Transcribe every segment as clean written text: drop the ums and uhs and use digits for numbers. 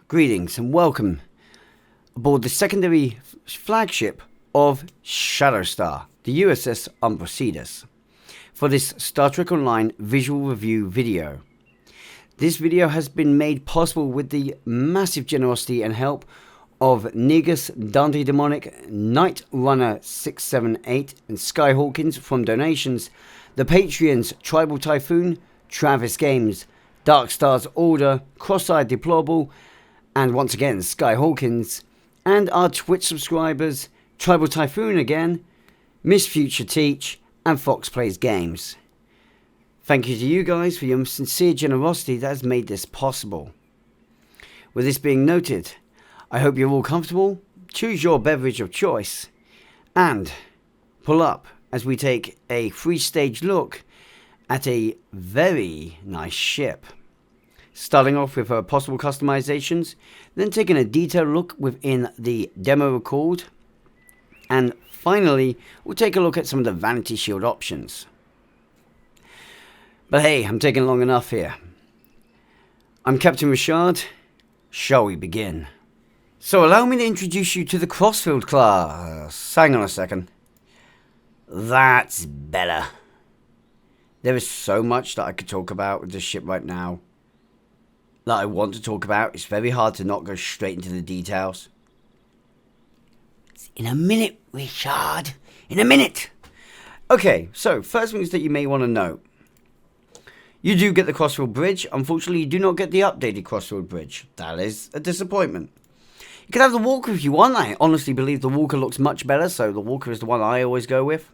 Greetings and welcome aboard the secondary flagship of Shadowstar, the USS Umbracidas, for this Star Trek Online visual review video. This video has been made possible with the massive generosity and help of Negus, Dante Demonic, Night Runner 678 and Skyhawkings from donations, the Patreons Tribal Typhoon, TravisGames, Dark Stars Order, Cross-Eyed Deplorable, and once again Skyhawkings, and our Twitch subscribers Tribal Typhoon again, Miss Future Teach, and Fox Plays Games. Thank you to you guys for your sincere generosity that has made this possible. With this being noted, I hope you're all comfortable, choose your beverage of choice, and pull up as we take a free-stage look at a very nice ship. Starting off with possible customizations, then taking a detailed look within the demo record, and finally we'll take a look at some of the Vanity Shield options. But hey, I'm taking long enough here. I'm Captain Ri'shad. Shall we begin? So allow me to introduce you to the CROSSFIELD class. Hang on a second. That's better. There is so much that I could talk about with this ship right now that I want to talk about. It's very hard to not go straight into the details. In a minute, Ri'shad. In a minute. Okay, so first things that you may want to know. You do get the CROSSFIELD bridge. Unfortunately, you do not get the updated CROSSFIELD bridge. That is a disappointment. You can have the Walker if you want. I honestly believe the Walker looks much better, so the Walker is the one I always go with.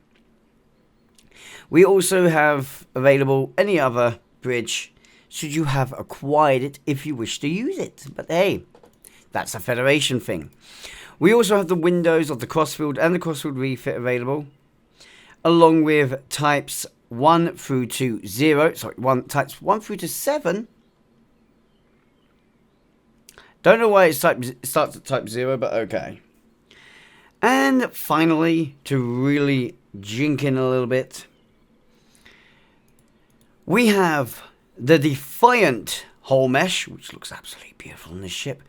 We also have available any other bridge should you have acquired it if you wish to use it. But hey, that's a Federation thing. We also have the windows of the CROSSFIELD and the CROSSFIELD-REFIT available, along with types 1 through to 0. Sorry, types 1 through to 7. Don't know why it starts at type 0, but okay. And finally, to really jink in a little bit, we have the Defiant hull mesh, which looks absolutely beautiful in this ship.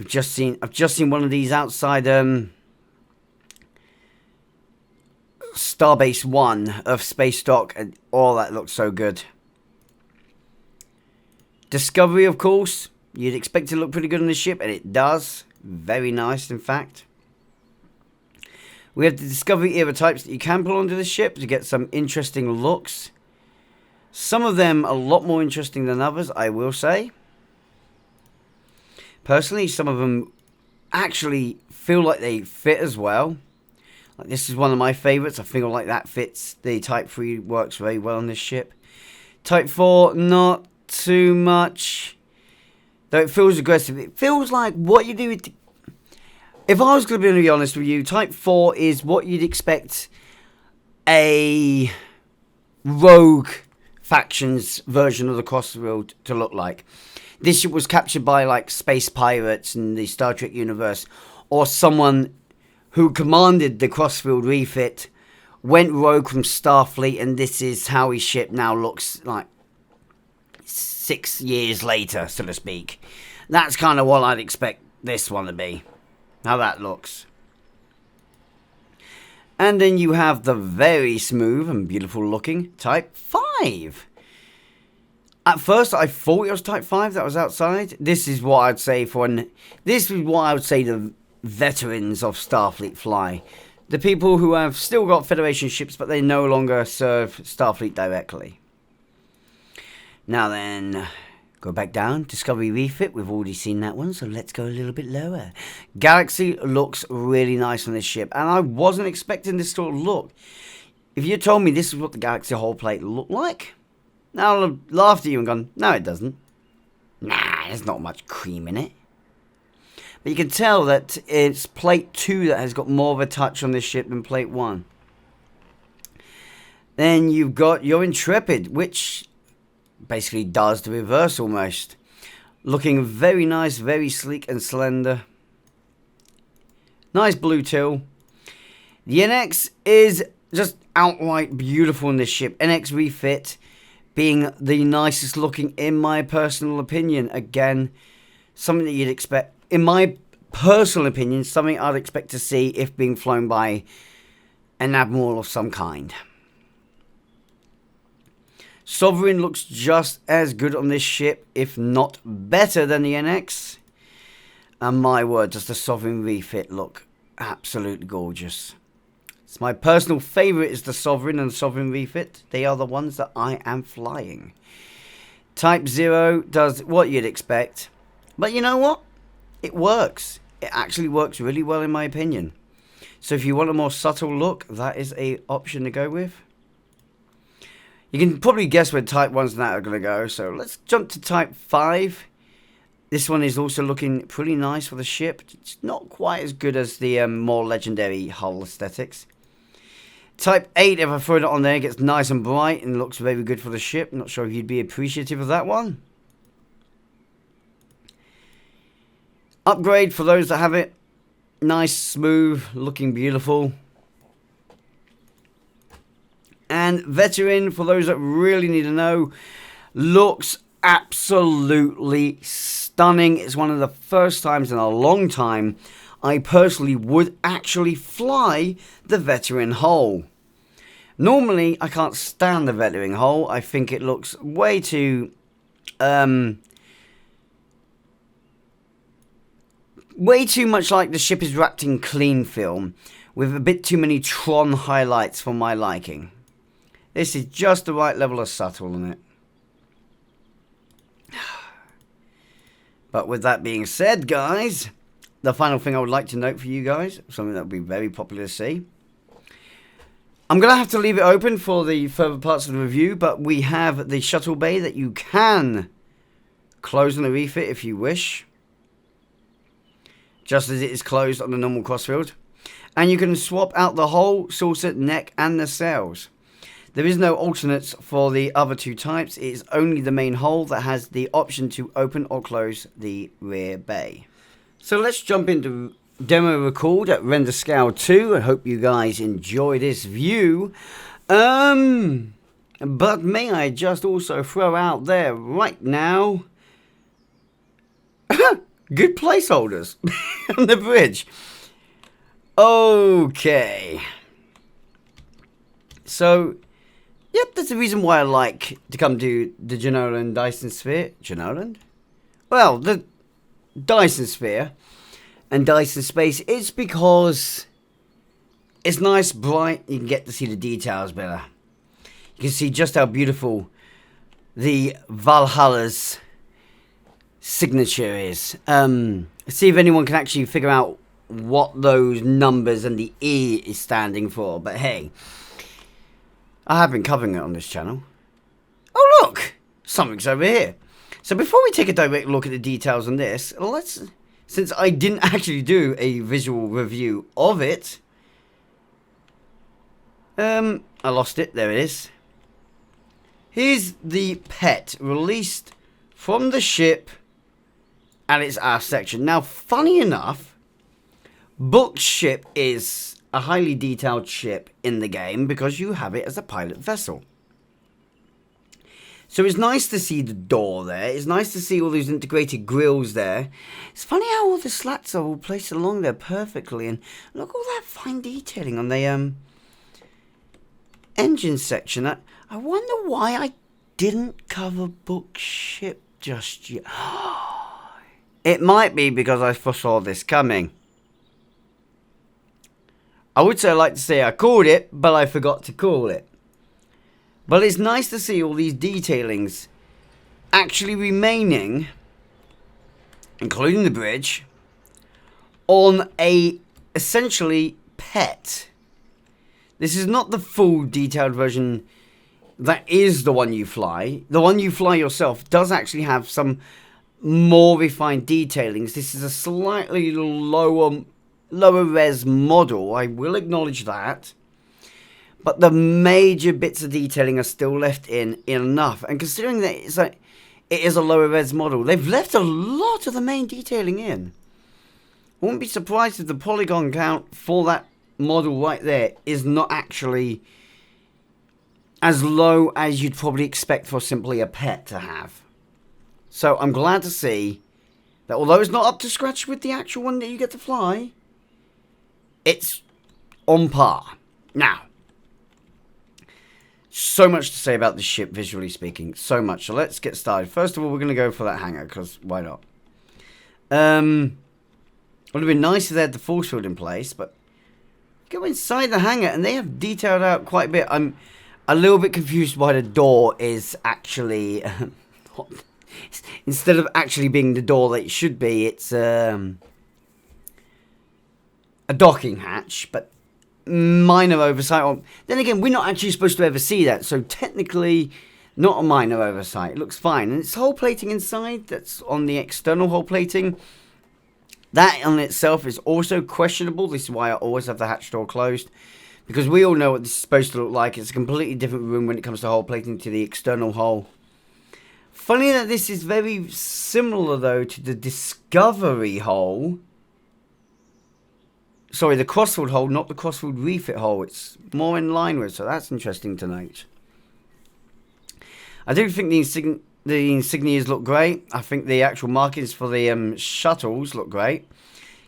I've just seen one of these outside Starbase 1 of Space Dock, and all that looks so good. Discovery, of course, you'd expect it to look pretty good on the ship, and it does. Very nice, in fact. We have the Discovery era types that you can pull onto the ship to get some interesting looks. Some of them a lot more interesting than others, I will say. Personally, some of them actually feel like they fit as well. Like this is one of my favourites. I feel like that fits. The Type 3 works very well on this ship. Type 4, not too much. Though it feels aggressive. It feels like what you do with... If I was going to be honest with you, Type 4 is what you'd expect a rogue factions version of the CROSSFIELD to look like. This ship was captured by like space pirates in the Star Trek universe, or someone who commanded the CROSSFIELD-REFIT went rogue from Starfleet, and this is how his ship now looks like 6 years later, so to speak. That's kind of what I'd expect this one to be. How that looks. And then you have the very smooth and beautiful looking Type 5. At first, I thought it was Type 5 that was outside. This is what I'd say this is what I would say the veterans of Starfleet fly. The people who have still got Federation ships, but they no longer serve Starfleet directly. Now then, go back down. Discovery-REFIT, we've already seen that one, so let's go a little bit lower. Galaxy looks really nice on this ship, and I wasn't expecting this sort of look. If you told me this is what the Galaxy hull plate looked like, now I'll have laughed at you and gone, no it doesn't. Nah, there's not much cream in it. But you can tell that it's plate 2 that has got more of a touch on this ship than plate 1. Then you've got your Intrepid, which basically does the reverse almost. Looking very nice, very sleek and slender. Nice blue teal. The NX is just outright beautiful in this ship. NX-REFIT being the nicest looking in my personal opinion. Again, something that you'd expect, in my personal opinion, something I'd expect to see if being flown by an admiral of some kind. Sovereign looks just as good on this ship, if not better than the NX. And my word, does the Sovereign refit look absolutely gorgeous. It's my personal favourite is the Sovereign and the Sovereign refit. They are the ones that I am flying. Type 0 does what you'd expect. But you know what? It works. It actually works really well in my opinion. So if you want a more subtle look, that is an option to go with. You can probably guess where Type 1s and that are going to go. So let's jump to Type 5. This one is also looking pretty nice for the ship. It's not quite as good as the more legendary hull aesthetics. Type 8, if I throw it on there, gets nice and bright and looks very good for the ship. Not sure if you'd be appreciative of that one. Upgrade for those that have it. Nice, smooth, looking beautiful. And Veteran, for those that really need to know, looks absolutely stunning. It's one of the first times in a long time I personally would actually fly the Veteran hull. Normally, I can't stand the Veteran hull. I think it looks way too much like the ship is wrapped in clean film, with a bit too many Tron highlights for my liking. This is just the right level of subtle on it. But with that being said, guys, the final thing I would like to note for you guys, something that would be very popular to see. I'm going to have to leave it open for the further parts of the review, but we have the shuttle bay that you can close on the refit if you wish. Just as it is closed on the normal crossfield. And you can swap out the hull, saucer, neck, and the sails. There is no alternates for the other two types. It is only the main hull that has the option to open or close the rear bay. So let's jump into demo record at render scale 2. I hope you guys enjoy this view. But may I just also throw out there right now, good placeholders on the bridge. Okay. So, yep, that's the reason why I like to come to the Jenolan Dyson Sphere. Jenolan? Well, the Dyson Sphere and Dyson Space is because it's nice, bright, you can get to see the details better. You can see just how beautiful the Valhalla's signature is. See if anyone can actually figure out what those numbers and the E is standing for, but hey, I have been covering it on this channel. Oh look, something's over here. So before we take a direct look at the details on this, since I didn't actually do a visual review of it, I lost it, there it is. Here's the pet released from the ship and its aft section. Now, funny enough, Book's ship is a highly detailed ship in the game because you have it as a pilot vessel. So it's nice to see the door there. It's nice to see all those integrated grills there. It's funny how all the slats are all placed along there perfectly. And look at all that fine detailing on the engine section. I wonder why I didn't cover Book's ship just yet. It might be because I foresaw this coming. I would say I like to say I called it, but I forgot to call it. But it's nice to see all these detailings actually remaining, including the bridge, on a essentially pet. This is not the full detailed version that is the one you fly. The one you fly yourself does actually have some more refined detailings. This is a slightly lower res model, I will acknowledge that, but the major bits of detailing are still left in enough. And considering that it is a lower res model, they've left a lot of the main detailing in. I wouldn't be surprised if the polygon count for that model right there is not actually as low as you'd probably expect for simply a pet to have. So I'm glad to see that although it's not up to scratch with the actual one that you get to fly, it's on par. Now, so much to say about the ship, visually speaking. So much. So let's get started. First of all, we're going to go for that hangar, because why not? It would have been nice if they had the force field in place, but go inside the hangar, and they have detailed out quite a bit. I'm a little bit confused why the door is actually... instead of actually being the door that it should be, it's a docking hatch, but... minor oversight. Then again, we're not actually supposed to ever see that, so technically not a minor oversight. It looks fine, and it's hull plating inside that's on the external hull plating. That on itself is also questionable. This is why I always have the hatch door closed, because we all know what this is supposed to look like. It's a completely different room when it comes to hull plating to the external hull. Funny that this is very similar though to the Discovery hull. Sorry, the CROSSFIELD hull, not the CROSSFIELD-REFIT hull. It's more in line with, so that's interesting to note. I do think the insignias look great. I think the actual markings for the shuttles look great.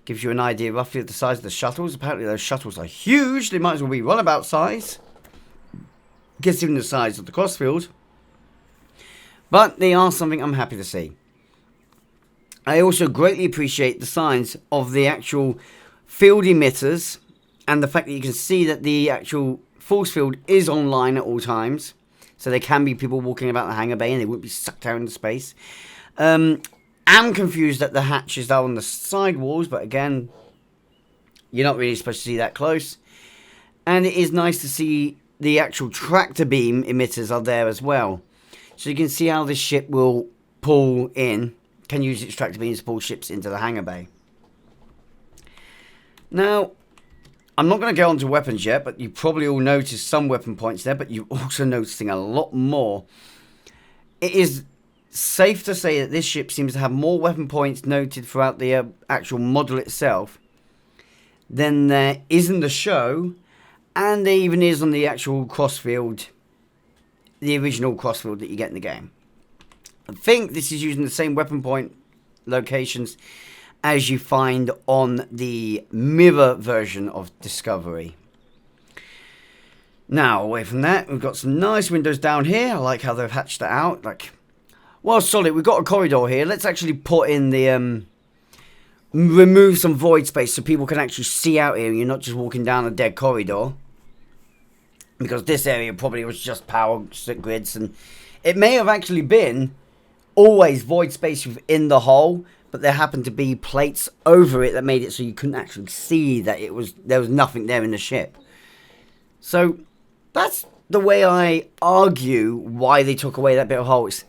Gives you an idea roughly of the size of the shuttles. Apparently those shuttles are huge. They might as well be runabout size. Considering the size of the CROSSFIELD. But they are something I'm happy to see. I also greatly appreciate the signs of the actual... field emitters, and the fact that you can see that the actual force field is online at all times, so there can be people walking about the hangar bay and they won't be sucked out into space. I'm confused that the hatches are on the side walls, but again, you're not really supposed to see that close. And it is nice to see the actual tractor beam emitters are there as well, so you can see how this ship will pull in, can use its tractor beams to pull ships into the hangar bay. Now, I'm not going to go on to weapons yet, but you probably all noticed some weapon points there, but you're also noticing a lot more. It is safe to say that this ship seems to have more weapon points noted throughout the actual model itself than there is in the show, and there even is on the actual CROSSFIELD, the original CROSSFIELD that you get in the game. I think this is using the same weapon point locations as you find on the mirror version of Discovery. Now, away from that, we've got some nice windows down here. I like how they've hatched it out. Like, well, solid. We've got a corridor here. Let's actually put in the remove some void space so people can actually see out here. You're not just walking down a dead corridor, because this area probably was just power grids, and it may have actually been always void space within the hull. But there happened to be plates over it that made it so you couldn't actually see that there was nothing there in the ship. So that's the way I argue why they took away that bit of holes.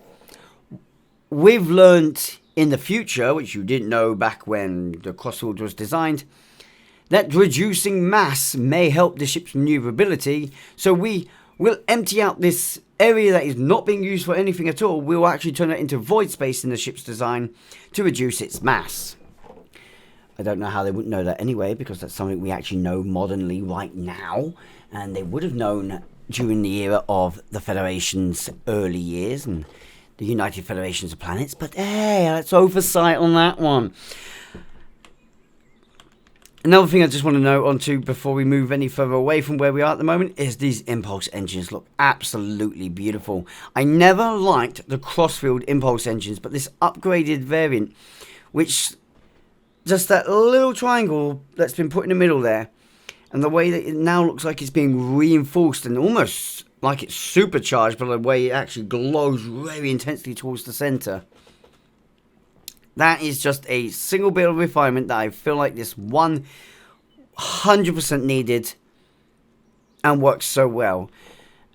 We've learnt in the future, which you didn't know back when the CROSSFIELD was designed, that reducing mass may help the ship's maneuverability. So we will empty out this area that is not being used for anything at all. We'll actually turn it into void space in the ship's design to reduce its mass. I don't know how they wouldn't know that anyway, because that's something we actually know modernly right now, and they would have known during the era of the Federation's early years and the United Federations of Planets, but hey, that's oversight on that one. Another thing I just want to note on to before we move any further away from where we are at the moment is these impulse engines look absolutely beautiful. I never liked the CROSSFIELD impulse engines, but this upgraded variant, which just that little triangle that's been put in the middle there, and the way that it now looks like it's being reinforced and almost like it's supercharged by the way it actually glows very intensely towards the center. That is just a single bit of refinement that I feel like this 100% needed and works so well.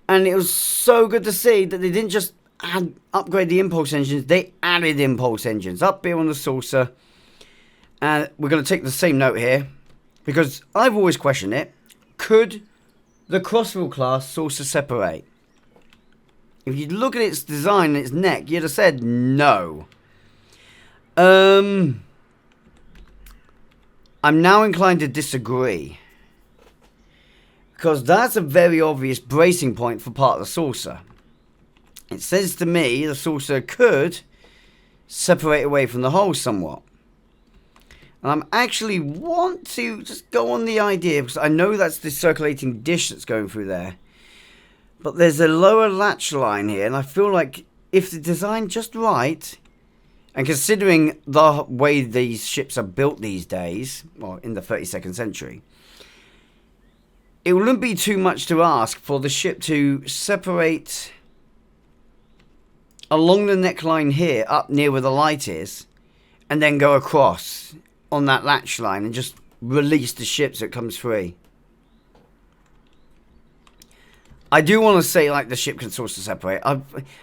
And it was so good to see that they didn't just upgrade the impulse engines, they added impulse engines up here on the saucer. And we're going to take the same note here, because I've always questioned it. Could the CROSSFIELD class saucer separate? If you look at its design and its neck, you'd have said no. I'm now inclined to disagree, because that's a very obvious bracing point for part of the saucer. It says to me the saucer could separate away from the hull somewhat. And I'm actually want to just go on the idea, because I know that's the circulating dish that's going through there. But there's a lower latch line here, and I feel like if the design just right, and considering the way these ships are built these days, well, in the 32nd century, it wouldn't be too much to ask for the ship to separate along the neckline here, up near where the light is, and then go across on that latch line and just release the ship so it comes free. I do want to say, like, the ship can source to separate. I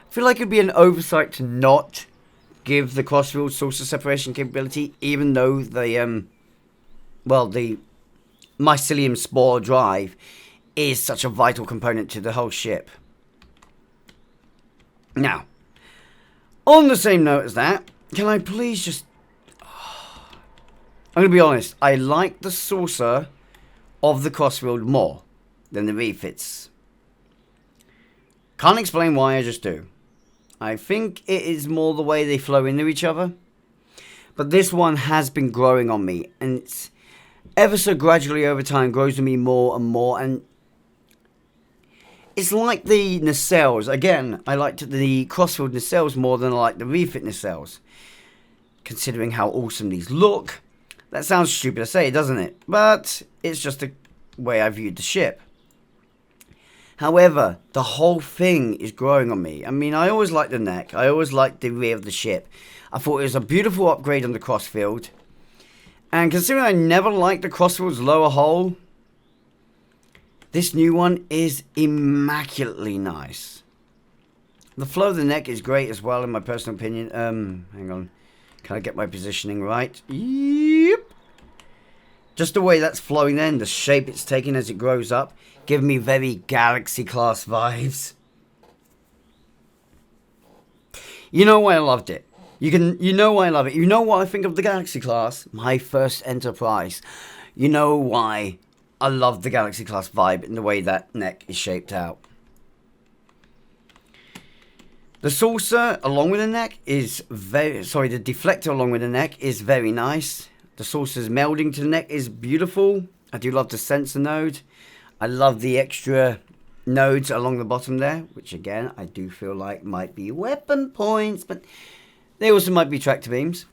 feel like it'd be an oversight to not give the CROSSFIELD source of separation capability, even though the mycelium spore drive is such a vital component to the whole ship. Now, on the same note as that, can I please just... I'm going to be honest, I like the saucer of the CROSSFIELD more than the refits. Can't explain why, I just do. I think it is more the way they flow into each other. But this one has been growing on me, and it's ever so gradually over time grows on me more and more. And it's like the nacelles. Again, I liked the CROSSFIELD nacelles more than I like the refit nacelles. Considering how awesome these look. That sounds stupid to say, doesn't it? But it's just the way I viewed the ship. However, the whole thing is growing on me. I mean, I always liked the neck. I always liked the rear of the ship. I thought it was a beautiful upgrade on the CROSSFIELD. And considering I never liked the CROSSFIELD's lower hull, this new one is immaculately nice. The flow of the neck is great as well, in my personal opinion. Hang on. Can I get my positioning right? Yep. Just the way that's flowing then, the shape it's taking as it grows up, give me very Galaxy class vibes. You know why I loved it. You know why I love it. You know what I think of the Galaxy class? My first Enterprise. You know why I love the Galaxy class vibe and the way that neck is shaped out. The saucer along with the neck is the deflector along with the neck is very nice. The saucer's melding to the neck is beautiful. I do love the sensor node. I love the extra nodes along the bottom there, which again, I do feel like might be weapon points, but they also might be tractor beams.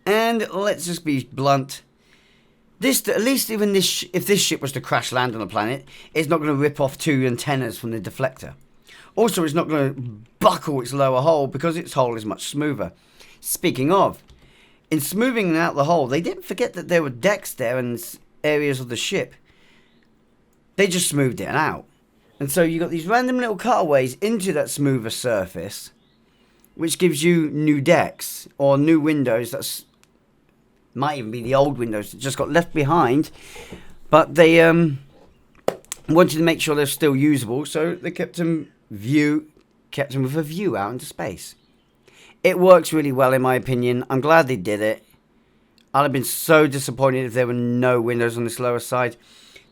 And let's just be blunt. At least even if this ship was to crash land on a planet, it's not going to rip off two antennas from the deflector. Also, it's not going to buckle its lower hull because its hull is much smoother. Speaking of, in smoothing out the hull, they didn't forget that there were decks there and areas of the ship. They just smoothed it out. And so you got these random little cutaways into that smoother surface, which gives you new decks or new windows. That might even be the old windows that just got left behind. But they wanted to make sure they're still usable, so they kept them with a view out into space. It works really well in my opinion. I'm glad they did it. I'd have been so disappointed if there were no windows on this lower side.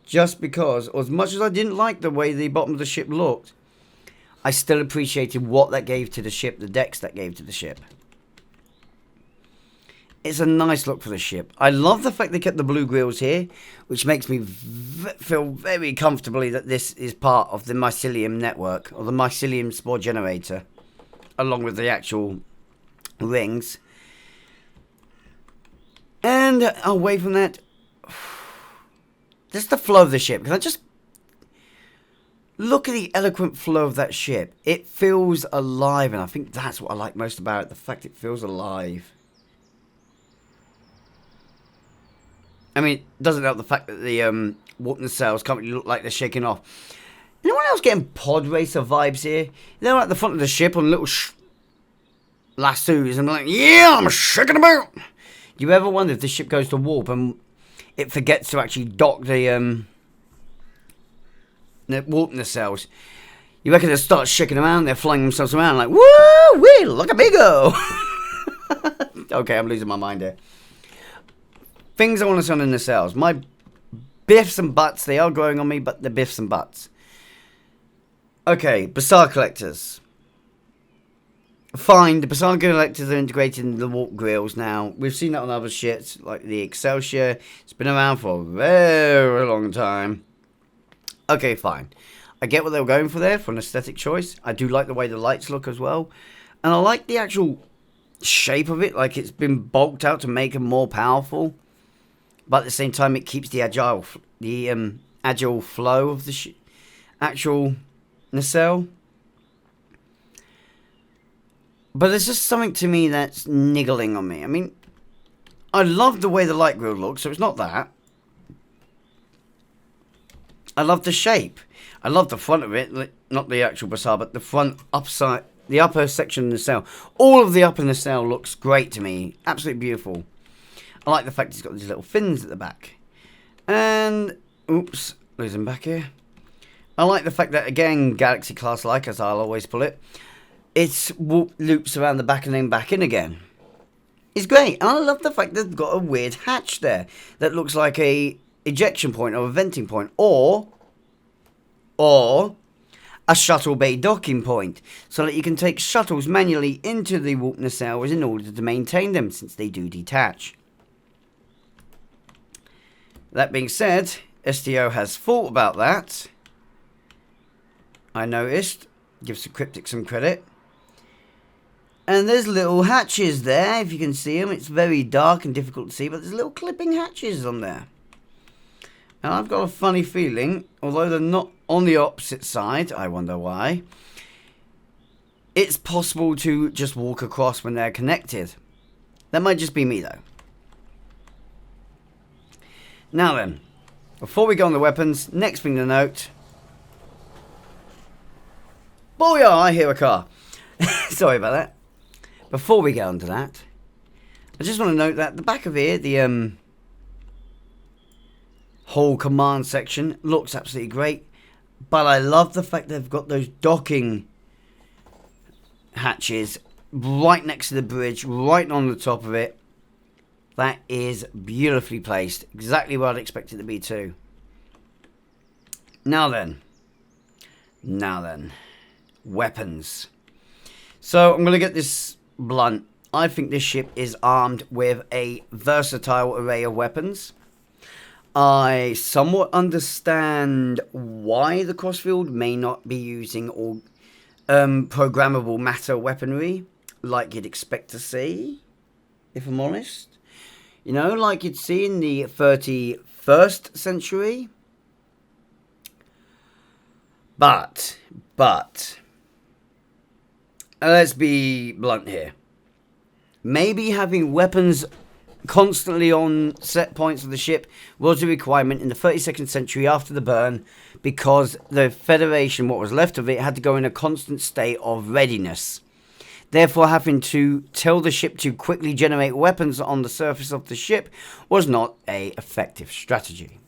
Just because, as much as I didn't like the way the bottom of the ship looked, I still appreciated what that gave to the ship, the decks that gave to the ship. It's a nice look for the ship. I love the fact they kept the blue grills here, which makes me feel very comfortably that this is part of the mycelium network, or the mycelium spore generator, along with the actual rings. And away from that, just the flow of the ship. Can I just look at the eloquent flow of that ship? It feels alive, and I think that's what I like most about it, the fact it feels alive. I mean, it doesn't help the fact that the warp nacelles can't really look like they're shaking off. Anyone else getting pod racer vibes here? They're at the front of the ship on little lassos, and I'm like, yeah, I'm shaking about. Do you ever wonder if this ship goes to warp and it forgets to actually dock the warp nacelles? You reckon they'll start shaking around, they're flying themselves around like, woo-wee, look a big-o. Okay, I'm losing my mind here. Things I want to say on the nacelles. My biffs and butts, they are growing on me, but they're biffs and butts. Okay, Bazaar collectors. fine. The Basar collectors are integrated in the warp grills now. We've seen that on other ships, like the Excelsior. It's been around for a very long time. Okay, fine. I get what they were going for there, for an aesthetic choice. I do like the way the lights look as well. And I like the actual shape of it, like it's been bulked out to make it more powerful. But at the same time, it keeps the agile flow of the actual nacelle. But there's just something to me that's niggling on me. I mean, I love the way the light grill looks, so it's not that. I love the shape. I love the front of it, not the actual Basar, but the front upside, the upper section of the nacelle. All of the upper nacelle looks great to me. Absolutely beautiful. I like the fact it's got these little fins at the back. And, oops, losing back here. I like the fact that, again, Galaxy class like, as I'll always pull it, it loops around the back and then back in again. It's great. And I love the fact that they've got a weird hatch there that looks like a ejection point or a venting point, or a shuttle bay docking point, so that you can take shuttles manually into the warp nacelles in order to maintain them, since they do detach. That being said, STO has thought about that. I noticed. Gives the Cryptic some credit. And there's little hatches there, if you can see them. It's very dark and difficult to see, but there's little clipping hatches on there. And I've got a funny feeling, although they're not on the opposite side, I wonder why, it's possible to just walk across when they're connected. That might just be me, though. Now then, before we go on the weapons, next thing to note. Booyah, I hear a car. Sorry about that. Before we get on to that, I just want to note that the back of here, the whole command section, looks absolutely great. But I love the fact they've got those docking hatches right next to the bridge, right on the top of it. That is beautifully placed. Exactly what I'd expect it to be too. Now then. Weapons. So I'm going to get this blunt. I think this ship is armed with a versatile array of weapons. I somewhat understand why the Crossfield may not be using all programmable matter weaponry like you'd expect to see, if I'm honest. You know, like you'd see in the 31st century. But, let's be blunt here. Maybe having weapons constantly on set points of the ship was a requirement in the 32nd century after the burn, because the Federation, what was left of it, had to go in a constant state of readiness. Therefore, having to tell the ship to quickly generate weapons on the surface of the ship was not an effective strategy.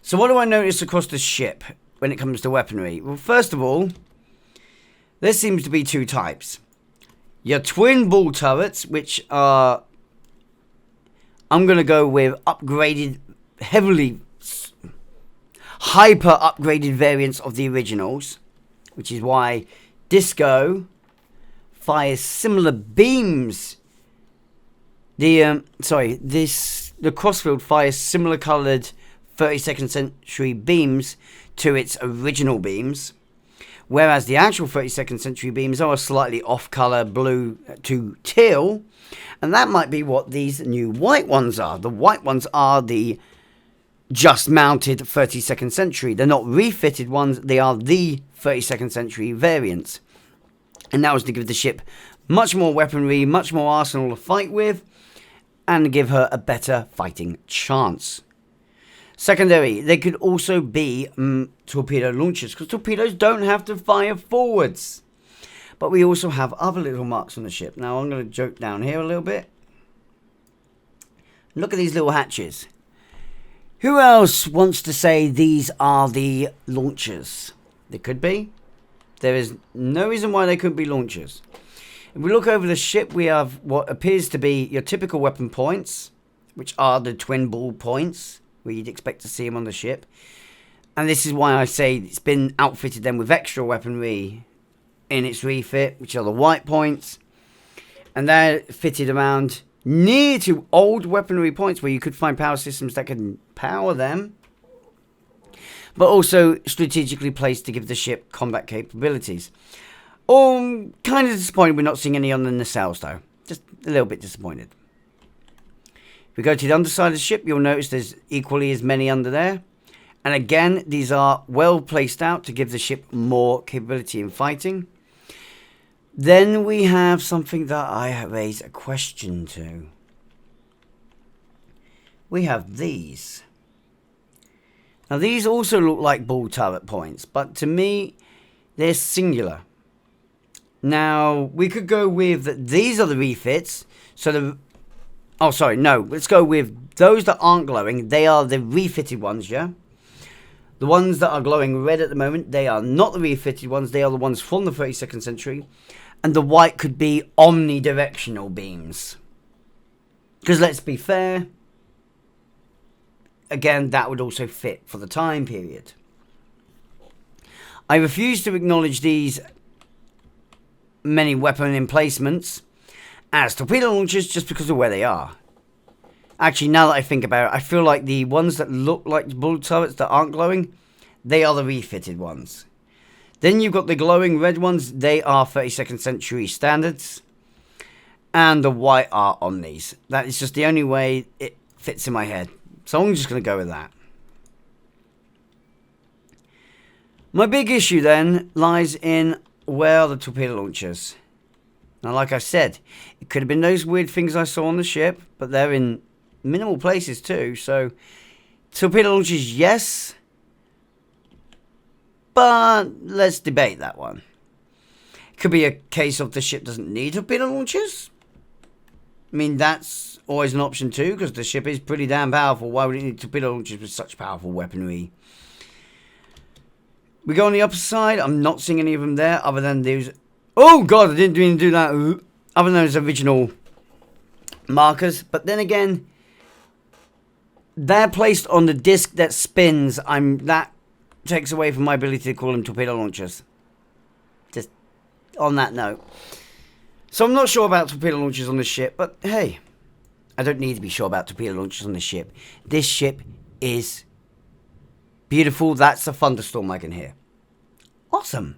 So what do I notice across the ship when it comes to weaponry? Well, first of all, there seems to be two types. Your twin bull turrets, which are, I'm going to go with upgraded, heavily, hyper upgraded variants of the originals, which is why Disco fires similar beams. The Crossfield fires similar coloured 32nd century beams to its original beams. Whereas the actual 32nd century beams are a slightly off-colour blue to teal. And that might be what these new white ones are. The white ones are the just mounted 32nd century. They're not refitted ones. They are the 32nd century variants. And that was to give the ship much more weaponry, much more arsenal to fight with, and give her a better fighting chance. Secondary, they could also be torpedo launchers, because torpedoes don't have to fire forwards. But we also have other little marks on the ship. Now I'm going to joke down here a little bit. Look at these little hatches. Who else wants to say these are the launchers? They could be. There is no reason why they couldn't be launchers. If we look over the ship, we have what appears to be your typical weapon points, which are the twin ball points, where you'd expect to see them on the ship. And this is why I say it's been outfitted then with extra weaponry in its refit, which are the white points. And they're fitted around near to old weaponry points where you could find power systems that can power them, but also strategically placed to give the ship combat capabilities. Kind of disappointed we're not seeing any on the nacelles, though. Just a little bit disappointed. If we go to the underside of the ship, you'll notice there's equally as many under there. And again, these are well placed out to give the ship more capability in fighting. Then we have something that I raise a question to. We have these. Now these also look like ball turret points, but to me, they're singular. Now, we could go with that these are the refits. So let's go with those that aren't glowing. They are the refitted ones, yeah? The ones that are glowing red at the moment, they are not the refitted ones. They are the ones from the 32nd century. And the white could be omnidirectional beams. Because let's be fair, again, that would also fit for the time period. I refuse to acknowledge these many weapon emplacements as torpedo launchers just because of where they are. Actually, now that I think about it, I feel like the ones that look like bullet turrets that aren't glowing, they are the refitted ones. Then you've got the glowing red ones, they are 32nd century standards. And the white are omnis. That is just the only way it fits in my head. So I'm just going to go with that. My big issue then lies in where are the torpedo launchers. Now, like I said, it could have been those weird things I saw on the ship, but they're in minimal places too. So, torpedo launchers, yes. But let's debate that one. It could be a case of the ship doesn't need torpedo launchers. I mean, that's always an option too, because the ship is pretty damn powerful. Why would it need torpedo launchers with such powerful weaponry? We go on the upper side. I'm not seeing any of them there other than those. Oh god, I didn't even do that. Other than those original markers. But then again, they're placed on the disc that spins. That takes away from my ability to call them torpedo launchers. Just on that note. So I'm not sure about torpedo launchers on this ship. But hey, I don't need to be sure about torpedo launchers on this ship. This ship is beautiful. That's a thunderstorm I can hear. Awesome.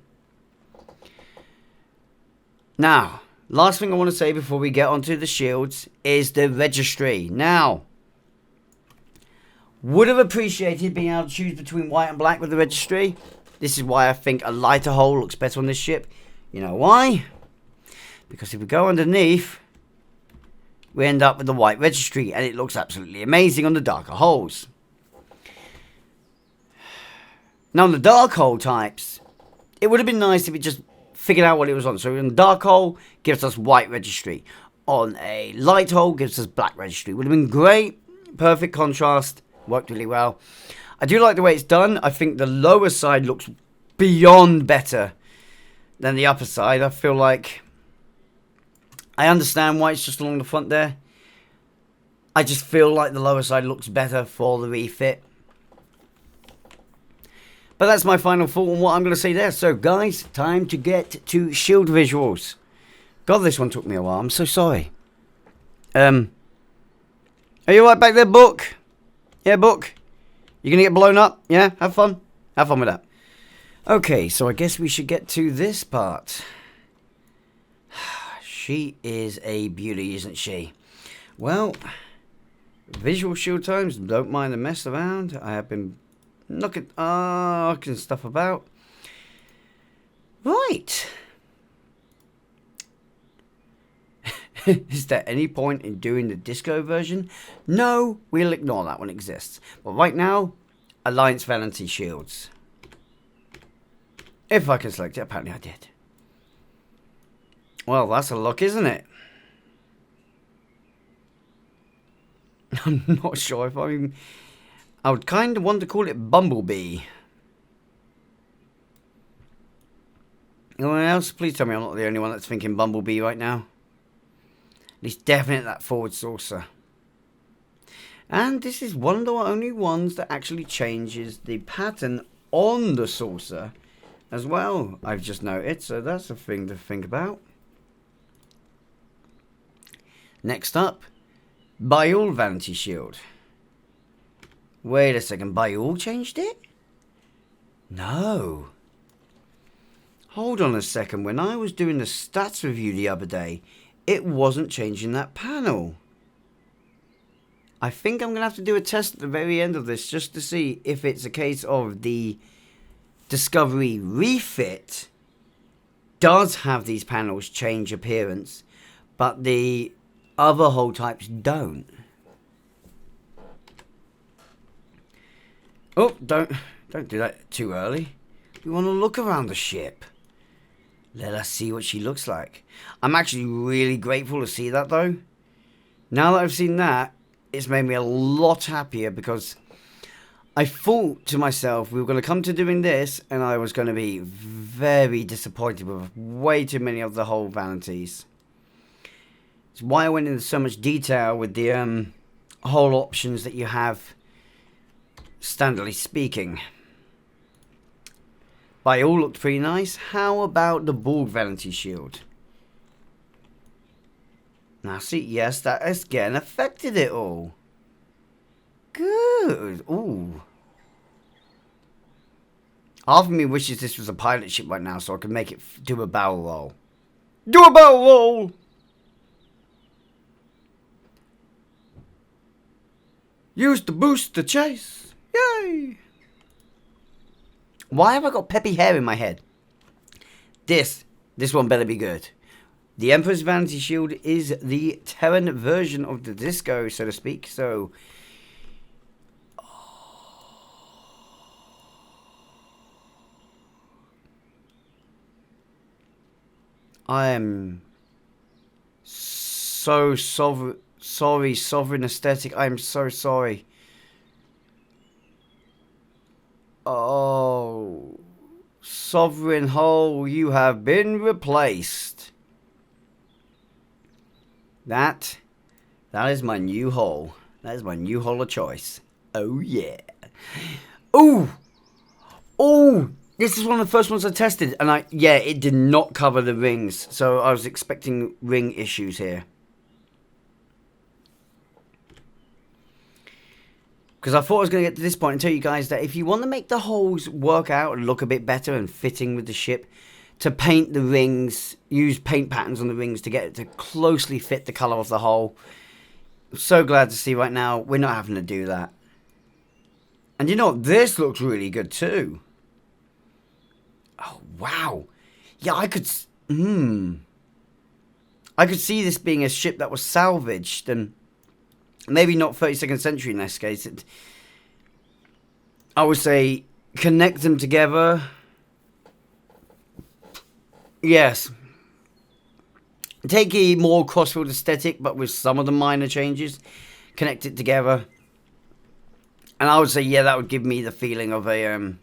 Now, last thing I want to say before we get onto the shields is the registry. Now, would have appreciated being able to choose between white and black with the registry. This is why I think a lighter hull looks better on this ship. You know why? Because if we go underneath, we end up with the white registry, and it looks absolutely amazing on the darker hulls. Now, on the dark hull types, it would have been nice if it just figured out what it was on. So, on the dark hull, gives us white registry. On a light hull, gives us black registry. Would have been great. Perfect contrast. Worked really well. I do like the way it's done. I think the lower side looks beyond better than the upper side. I feel like I understand why it's just along the front there. I just feel like the lower side looks better for the refit. But that's my final thought on what I'm going to say there. So, guys, time to get to shield visuals. God, this one took me a while. I'm so sorry. Are you right back there, Book? Yeah, Book? You going to get blown up? Yeah? Have fun? Have fun with that. Okay, so I guess we should get to this part. She is a beauty, isn't she? Well, visual shield times, don't mind the mess around. I have been knocking stuff about. Right. Is there any point in doing the disco version? No, we'll ignore that one exists. But right now, Alliance Vanity shields. If I can select it, apparently I did. Well, that's a look, isn't it? I'm not sure if I would kind of want to call it Bumblebee. Anyone else? Please tell me I'm not the only one that's thinking Bumblebee right now. At least definitely that forward saucer. And this is one of the only ones that actually changes the pattern on the saucer as well, I've just noted, so that's a thing to think about. Next up, buy all Vanity Shield. Wait a second, buy all changed it? No. Hold on a second, when I was doing the stats review the other day, it wasn't changing that panel. I think I'm going to have to do a test at the very end of this just to see if it's a case of the Discovery refit does have these panels change appearance, but the other hull types don't. Oh, don't do that too early. We want to look around the ship. Let us see what she looks like. I'm actually really grateful to see that, though. Now that I've seen that, it's made me a lot happier, because I thought to myself we were going to come to doing this and I was going to be very disappointed with way too many of the whole vanities. It's why I went into so much detail with the whole options that you have, standardly speaking. They all looked pretty nice. How about the Borg Vanity Shield? Now see, yes, that again affected it all. Good. Ooh. Half of me wishes this was a pilot ship right now so I could make it do a barrel roll. Do a barrel roll! Use the boost to chase. Yay! Why have I got peppy hair in my head? This one better be good. The Emperor's Vanity Shield is the Terran version of the Disco, so to speak. So, I am so sorry, Sovereign Aesthetic. I am so sorry. Oh, Sovereign Hull, you have been replaced. That is my new hull. That is my new hull of choice. Oh yeah. Oh, this is one of the first ones I tested, and it did not cover the rings, so I was expecting ring issues here. Because I thought I was going to get to this point and tell you guys that if you want to make the holes work out and look a bit better and fitting with the ship, to paint the rings, use paint patterns on the rings to get it to closely fit the colour of the hull. I'm so glad to see right now we're not having to do that. And you know what? This looks really good too. Oh, wow. Yeah, I could see this being a ship that was salvaged, and maybe not 32nd century in this case. I would say connect them together. Yes. Take a more CROSSFIELD aesthetic, but with some of the minor changes. Connect it together. And I would say, yeah, that would give me the feeling of a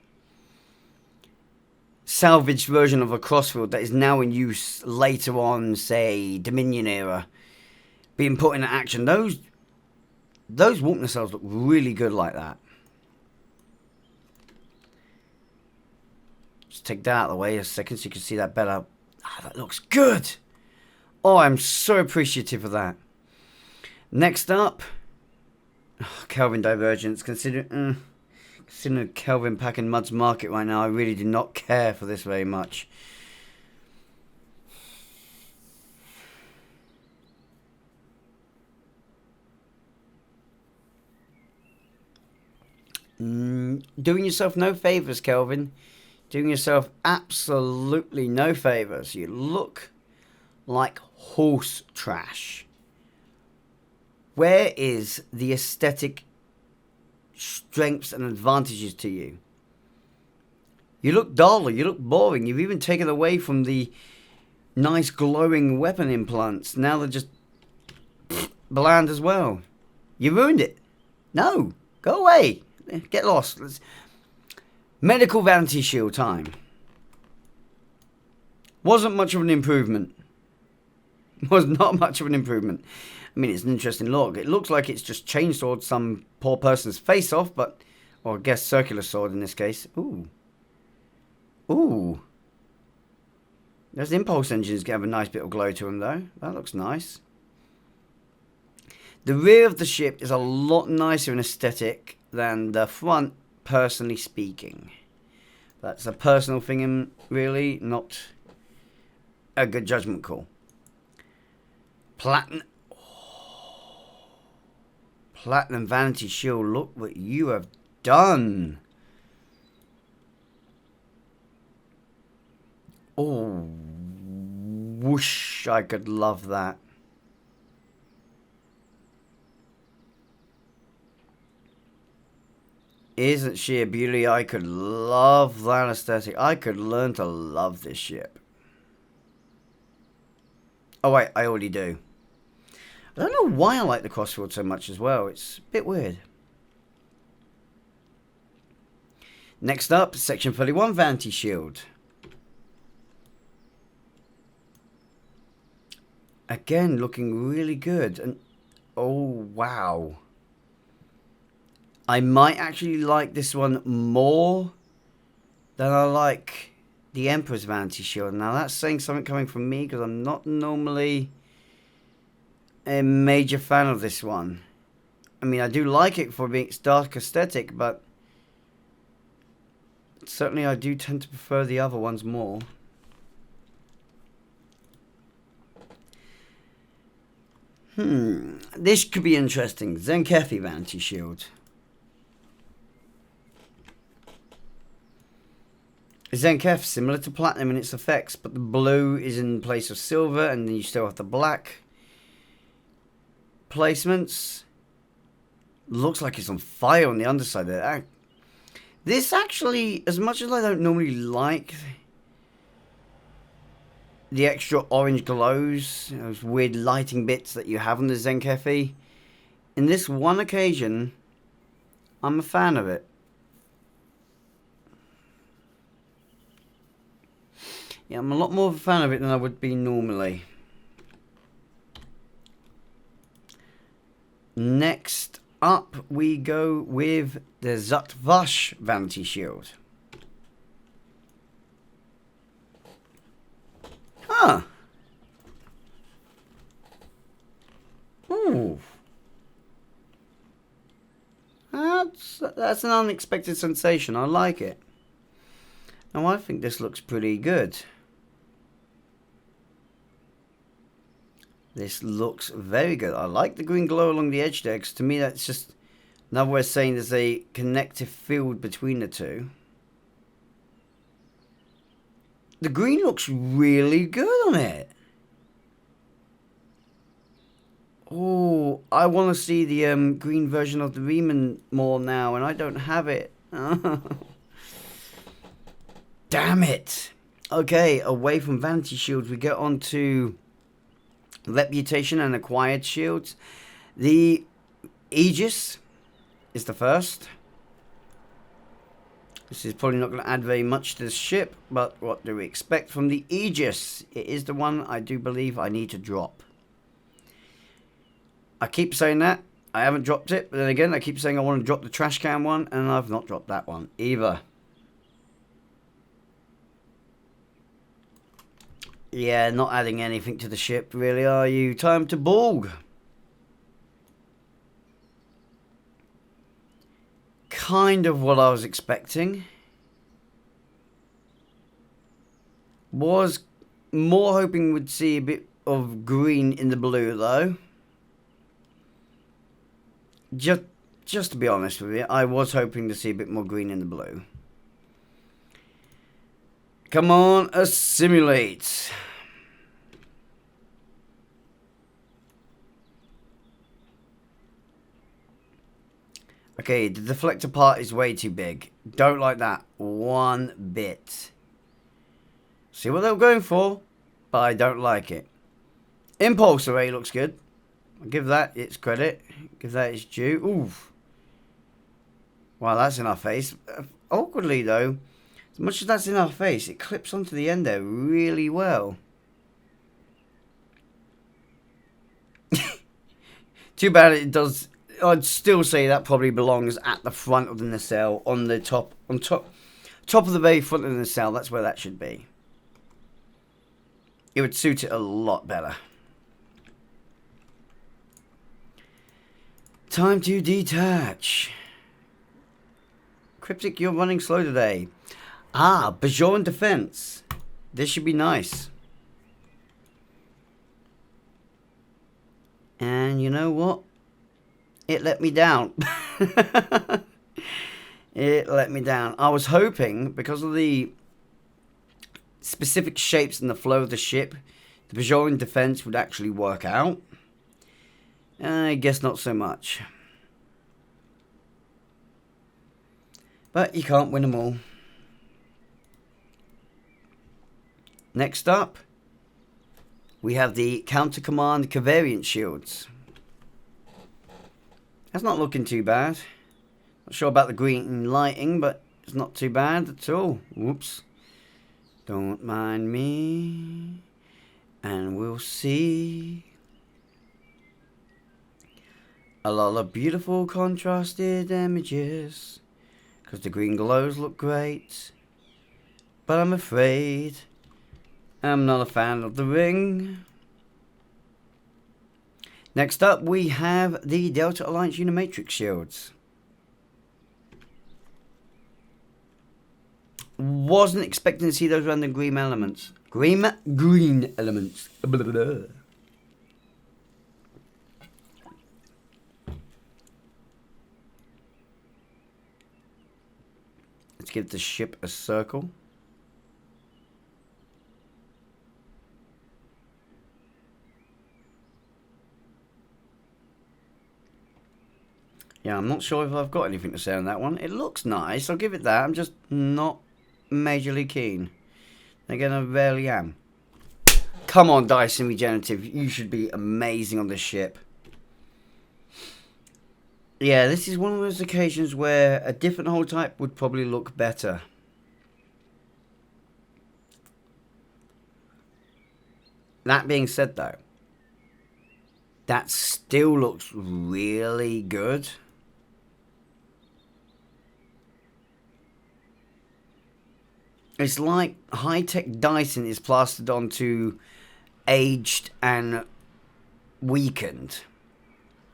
salvaged version of a CROSSFIELD that is now in use later on, say, Dominion era, being put into action. Those warp nacelles look really good like that. Just take that out of the way a second so you can see that better. Ah, that looks good. Oh, I'm so appreciative of that. Next up, Kelvin Divergence. Considering Kelvin packing Mud's market right now, I really do not care for this very much. Doing yourself no favours, Kelvin. Doing yourself absolutely no favours. You look like horse trash. Where is the aesthetic strengths and advantages to you? You look dull, you look boring. You've even taken away from the nice glowing weapon implants. Now they're just bland as well. You ruined it. No, go away. Get lost. Medical Vanity Shield time. Wasn't much of an improvement. Was not much of an improvement. I mean, it's an interesting look. It looks like it's just chainsawed some poor person's face off, but, or I guess circular sword in this case. Ooh. Ooh. Those impulse engines have a nice bit of glow to them, though. That looks nice. The rear of the ship is a lot nicer in aesthetic than the front, personally speaking. That's a personal thing, really, not a good judgment call. Platinum. Oh. Platinum Vanity Shield, look what you have done. Oh, whoosh, I could love that. Isn't she a beauty? I could love that aesthetic. I could learn to love this ship. Oh wait, I already do. I don't know why I like the CROSSFIELD so much as well. It's a bit weird. Next up, Section 31 Vanity Shield. Again, looking really good. And oh, wow. I might actually like this one more than I like the Emperor's Vanity Shield. Now, that's saying something coming from me because I'm not normally a major fan of this one. I mean, I do like it for being its dark aesthetic, but certainly I do tend to prefer the other ones more. This could be interesting. Zenkefi Vanity Shield. Zenkef, similar to Platinum in its effects, but the blue is in place of silver, and then you still have the black placements. Looks like it's on fire on the underside there. This actually, as much as I don't normally like the extra orange glows, those weird lighting bits that you have on the Zenkefi, in this one occasion, I'm a fan of it. Yeah, I'm a lot more of a fan of it than I would be normally. Next up, we go with the Zutvash Vanity Shield. Huh. Ooh. That's an unexpected sensation. I like it. Now, I think this looks pretty good. This looks very good. I like the green glow along the edge there, 'cause to me that's just another way of saying there's a connective field between the two. The green looks really good on it. Oh, I want to see the green version of the Riemann more now, and I don't have it. Damn it. Okay, away from Vanity Shields, we get on to Reputation and Acquired Shields. The Aegis is the first. This is probably not going to add very much to the ship, but what do we expect from the Aegis? It is the one I do believe I need to drop. I keep saying that. I haven't dropped it, but then again, I keep saying I want to drop the trash can one, and I've not dropped that one either. Yeah, not adding anything to the ship, really, are you? Time to Borg. Kind of what I was expecting. Was more hoping we'd see a bit of green in the blue, though. Just to be honest with you, I was hoping to see a bit more green in the blue. Come on, assimilate. Okay, the deflector part is way too big. Don't like that one bit. See what they were going for, but I don't like it. Impulse array looks good. I'll give that its credit. Give that its due. Oof. Wow, that's in our face. Awkwardly, though, as much as that's in our face, it clips onto the end there really well. Too bad it does. I'd still say that probably belongs at the front of the nacelle, on the top top of the very front of the nacelle, that's where that should be. It would suit it a lot better. Time to detach. Cryptic, you're running slow today. Ah, Bajoran defense. This should be nice. And you know what? It let me down. It let me down. I was hoping, because of the specific shapes and the flow of the ship, the Bajoran defense would actually work out. I guess not so much. But you can't win them all. Next up, we have the Counter Command Covariant Shields. That's not looking too bad. Not sure about the green lighting, but it's not too bad at all. Whoops. Don't mind me. And we'll see. A lot of beautiful contrasted images. Because the green glows look great. But I'm afraid I'm not a fan of the ring. Next up, we have the Delta Alliance Unimatrix Shields. Wasn't expecting to see those random green elements. Green elements. Blah, blah, blah. Let's give the ship a circle. Yeah, I'm not sure if I've got anything to say on that one. It looks nice, I'll give it that. I'm just not majorly keen. Again, I rarely am. Come on, Dyson Regenerative. You should be amazing on this ship. Yeah, this is one of those occasions where a different hull type would probably look better. That being said, though, that still looks really good. It's like high-tech Dyson is plastered onto aged and weakened.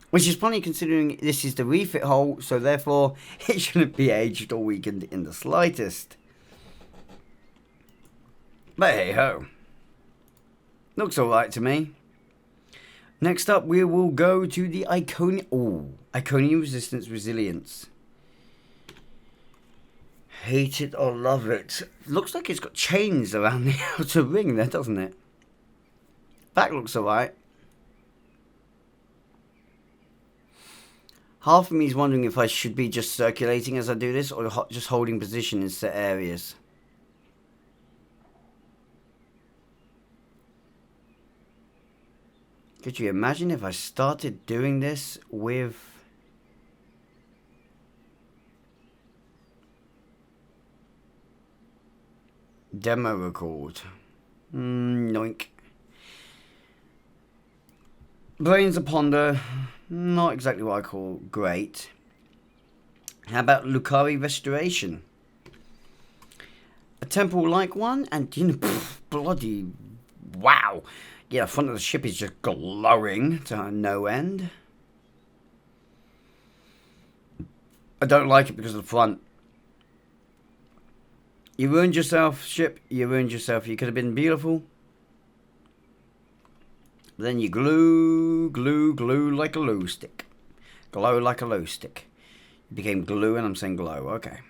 Which is funny considering this is the refit hull, so therefore it shouldn't be aged or weakened in the slightest. But hey ho. Looks alright to me. Next up we will go to the Iconium Resistance Resilience. Hate it or love it. Looks like it's got chains around the outer ring there, doesn't it? Back looks alright. Half of me is wondering if I should be just circulating as I do this or just holding position in set areas. Could you imagine if I started doing this with demo record? Noink. Brains of Ponder. Not exactly what I call great. How about Lucari Restoration? A temple-like one, and you know, bloody wow. Yeah, the front of the ship is just glowing to no end. I don't like it because of the front. You ruined yourself, ship. You ruined yourself. You could have been beautiful. Then you glue like a glue stick. Glow like a glue stick. You became glue and I'm saying glow. Okay.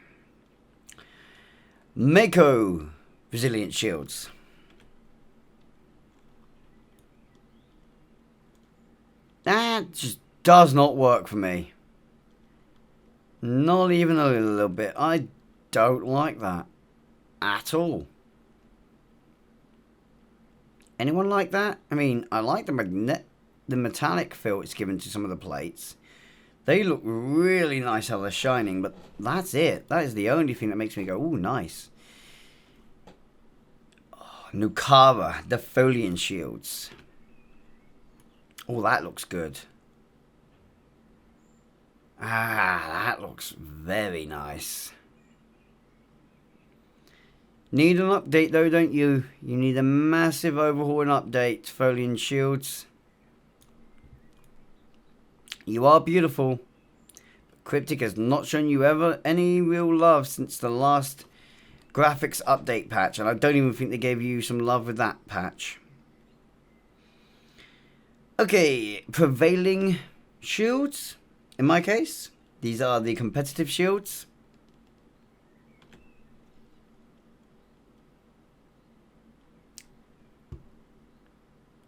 Mako Resilient Shields. That just does not work for me. Not even a little bit. I don't like that. At all. Anyone like that? I mean, I like the metallic feel it's given to some of the plates. They look really nice how they're shining, but that's it. That is the only thing that makes me go, ooh, nice. Oh, Nukara, the Folian Shields. Oh, that looks good. Ah, that looks very nice. Need an update though, don't you? You need a massive overhaul and update, Folian Shields. You are beautiful. Cryptic has not shown you ever any real love since the last graphics update patch, and I don't even think they gave you some love with that patch. Okay, prevailing shields, in my case. These are the competitive shields.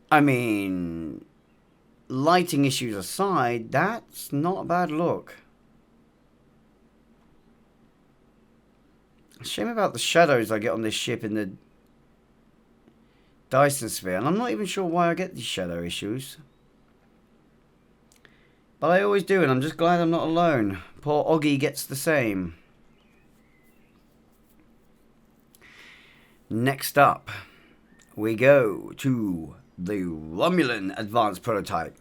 I mean, lighting issues aside, that's not a bad look. Shame about the shadows I get on this ship in the Dyson Sphere, and I'm not even sure why I get these shadow issues. But I always do, and I'm just glad I'm not alone. Poor Oggy gets the same. Next up, we go to the Romulan Advanced Prototype.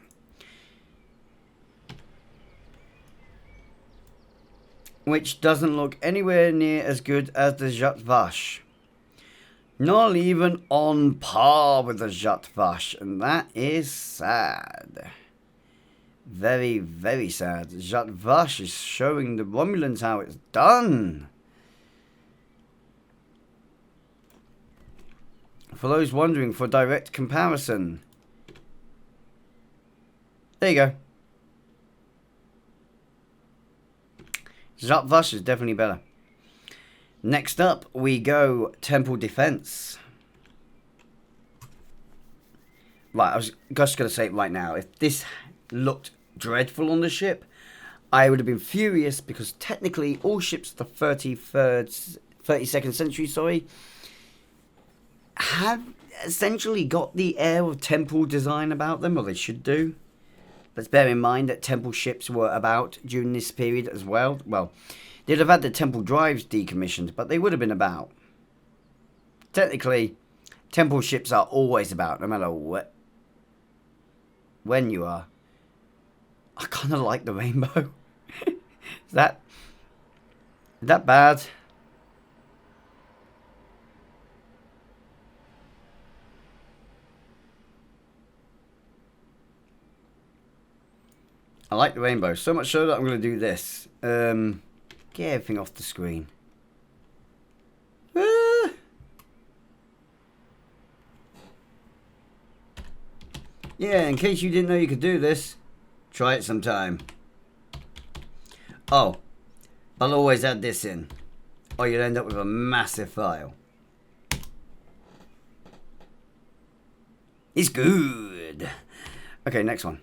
Which doesn't look anywhere near as good as the Jerfface. Not even on par with the Jerfface, and that is sad. Very, very sad. Jerfface is showing the Romulans how it's done. For those wondering for direct comparison, there you go. Jerfface is definitely better. Next up, we go Temple Defense. Right, I was just going to say it right now. If this looked dreadful on the ship, I would have been furious, because technically all ships of the 32nd century, sorry, have essentially got the air of temple design about them, or they should do. Let's bear in mind that temple ships were about during this period as well. Well, they'd have had the temple drives decommissioned, but they would have been about. Technically, temple ships are always about, no matter what, when you are. I kind of like the rainbow. Is that bad? I like the rainbow, so much so that I'm going to do this. Get everything off the screen. Ah! Yeah, in case you didn't know you could do this, try it sometime. Oh, I'll always add this in, or you'll end up with a massive file. It's good. Okay, next one.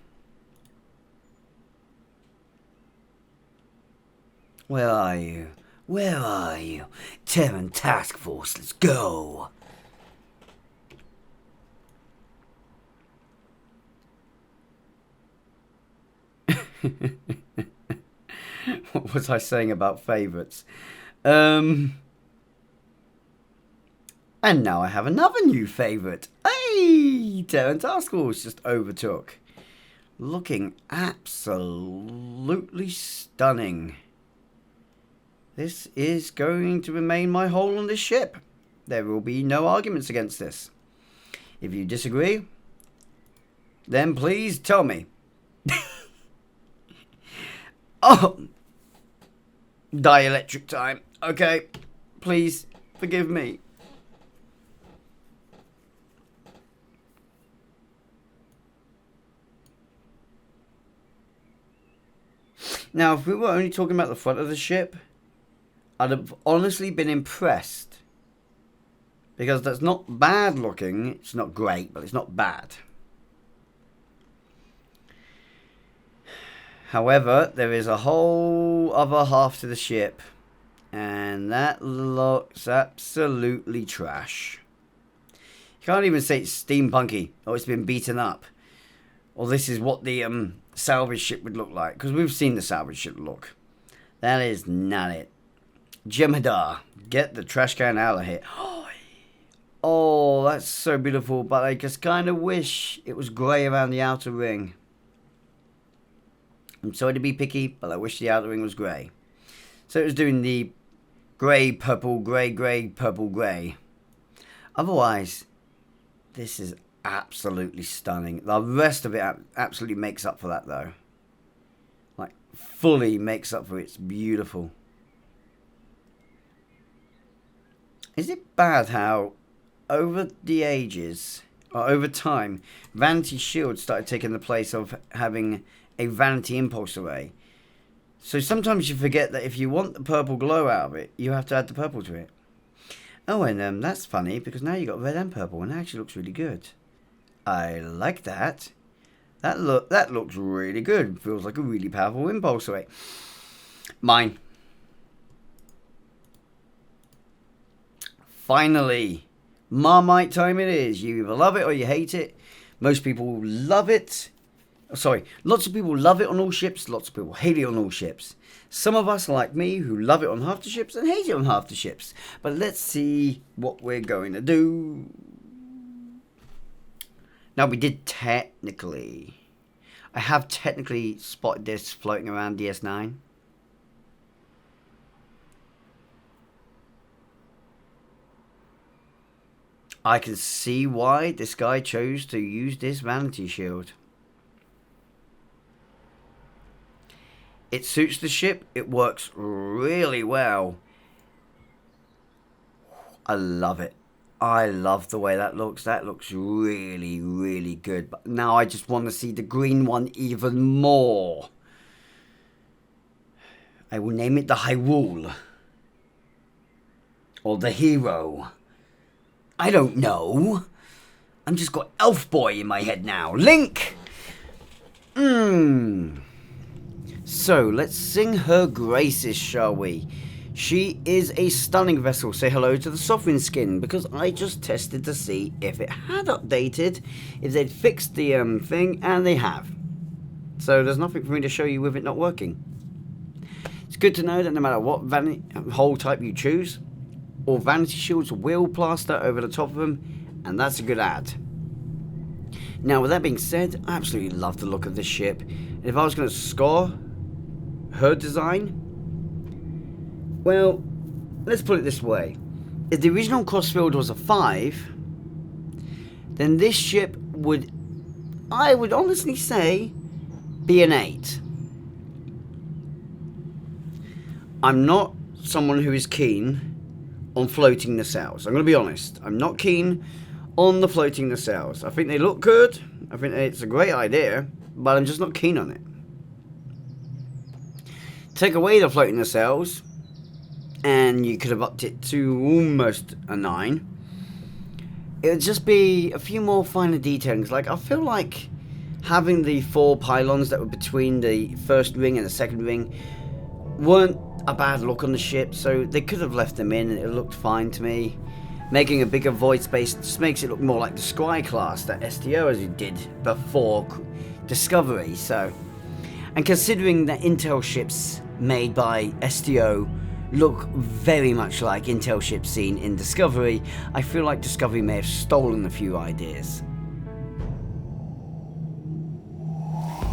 Where are you? Where are you? Terran Task Force, let's go! What was I saying about favourites? And now I have another new favourite. Hey! Terran Task Force just overtook. Looking absolutely stunning. This is going to remain my hole on this ship. There will be no arguments against this. If you disagree, then please tell me. Oh! Dielectric time. Okay. Please forgive me. Now, if we were only talking about the front of the ship, I'd have honestly been impressed, because that's not bad looking. It's not great, but it's not bad. However, there is a whole other half to the ship, and that looks absolutely trash. You can't even say it's steampunky, or it's been beaten up, or this is what the salvage ship would look like, because we've seen the salvage ship look. That is not it. Jem'Hadar, get the trash can out of here. Oh, that's so beautiful, but I just kind of wish it was grey around the outer ring. I'm sorry to be picky, but I wish the outer ring was grey. So it was doing the grey, purple, grey, grey, purple, grey. Otherwise, this is absolutely stunning. The rest of it absolutely makes up for that, though. Like, fully makes up for it. It's beautiful. Is it bad how, over the ages, or over time, Vanity Shield started taking the place of having a Vanity Impulse Array? So sometimes you forget that if you want the purple glow out of it, you have to add the purple to it. Oh, and that's funny, because now you've got red and purple, and it actually looks really good. I like that. That looks really good. Feels like a really powerful impulse array. Mine. Finally. Marmite time it is. You either love it or you hate it. Most people love it. Sorry, lots of people love it on all ships. Lots of people hate it on all ships. Some of us are like me who love it on half the ships and hate it on half the ships. But let's see what we're going to do. Now we did technically. I have technically spotted this floating around DS9. I can see why this guy chose to use this Vanity Shield. It suits the ship. It works really well. I love it. I love the way that looks. That looks really, really good. But now I just want to see the green one even more. I will name it the Hyrule. Or the Hero. I don't know. I'm just got Elf Boy in my head now. Link! So, let's sing her graces, shall we? She is a stunning vessel. Say hello to the Sovereign skin, because I just tested to see if it had updated, if they'd fixed the thing, and they have. So there's nothing for me to show you with it not working. It's good to know that no matter what hull type you choose, all Vanity Shields will plaster over the top of them, and that's a good add. Now, with that being said, I absolutely love the look of this ship. And if I was going to score her design, well, let's put it this way. If the original CROSSFIELD was a 5, then this ship would, I would honestly say, be an 8. I'm not someone who is keen on floating nacelles. I'm going to be honest. I'm not keen on the floating nacelles. I think they look good. I think it's a great idea, but I'm just not keen on it. Take away the floating nacelles, and you could have upped it to almost a 9. It would just be a few more finer detailings. Like, I feel like having the 4 pylons that were between the first ring and the second ring weren't a bad look on the ship, so they could have left them in and it looked fine to me. Making a bigger void space just makes it look more like the Sky class that STO as it did before Discovery. So, and considering that Intel ships made by STO look very much like Intel ships seen in Discovery, I feel like Discovery may have stolen a few ideas.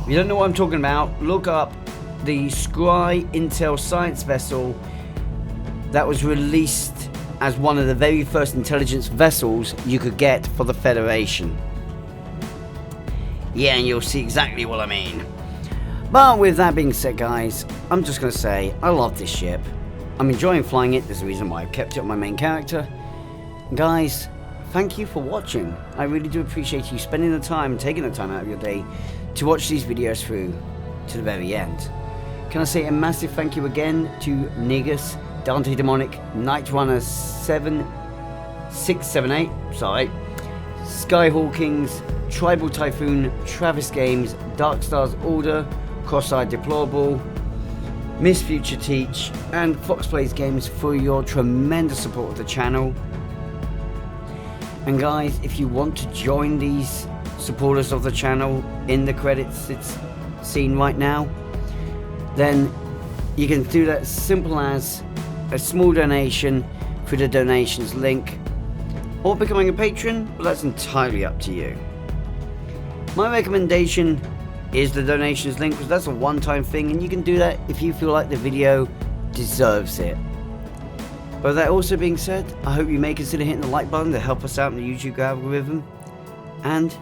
If you don't know what I'm talking about, look up the Scry Intel science vessel that was released as one of the very first intelligence vessels you could get for the Federation. Yeah, and you'll see exactly what I mean. But with that being said, guys, I'm just going to say I love this ship. I'm enjoying flying it. There's a reason why I've kept it on my main character. Guys, thank you for watching. I really do appreciate you spending the time, taking the time out of your day to watch these videos through to the very end. Can I say a massive thank you again to Negus, Dante Demonic, Night Runner 7678, sorry, Skyhawkings, Tribal Typhoon, TravisGames, Darkstars Order, Cross-Eyed Deplorable, Miss Future Teach, and Fox Plays Games for your tremendous support of the channel. And guys, if you want to join these supporters of the channel in the credits it's seen right now, then you can do that as simple as a small donation through the donations link, or becoming a patron, but that's entirely up to you. My recommendation is the donations link, because that's a one-time thing, and you can do that if you feel like the video deserves it. But with that also being said, I hope you may consider hitting the like button to help us out in the YouTube algorithm. And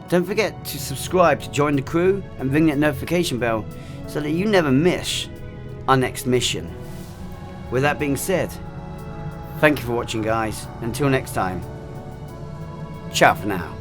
don't forget to subscribe to join the crew and ring that notification bell so that you never miss our next mission. With that being said, thank you for watching, guys. Until next time, ciao for now.